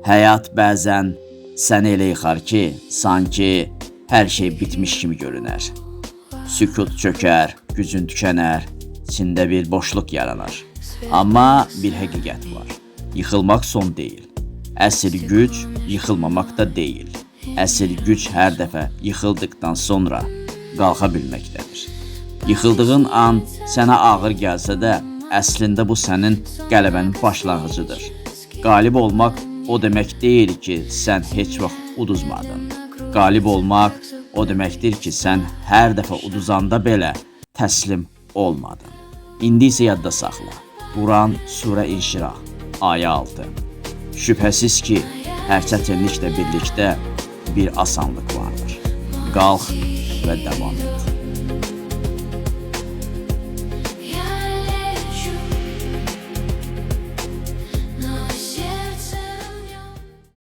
Həyat bəzən səni elə yıxar ki, sanki hər şey bitmiş kimi görünər. Sükut çökər, gücün tükənər, içində bir boşluq yaranar. Amma bir həqiqət var. Yıxılmaq son deyil. Əsl güc yıxılmamaqda deyil. Əsl güc hər dəfə yıxıldıqdan sonra qalxa bilməkdədir. Yıxıldığın an sənə ağır gəlsə də, əslində bu sənin qələbənin başlanğıcıdır. Qalib olmaq o demək deyil ki, sən heç vaxt uduzmadın. Qalib olmaq o deməkdir ki, sən hər dəfə uduzanda belə təslim olmadın. İndi isə yadda saxla. Quran Surə İnşirah, ayə 6. Şübhəsiz ki, hər çətinliklə birlikdə bir asanlıq vardır. Qalx və davam et.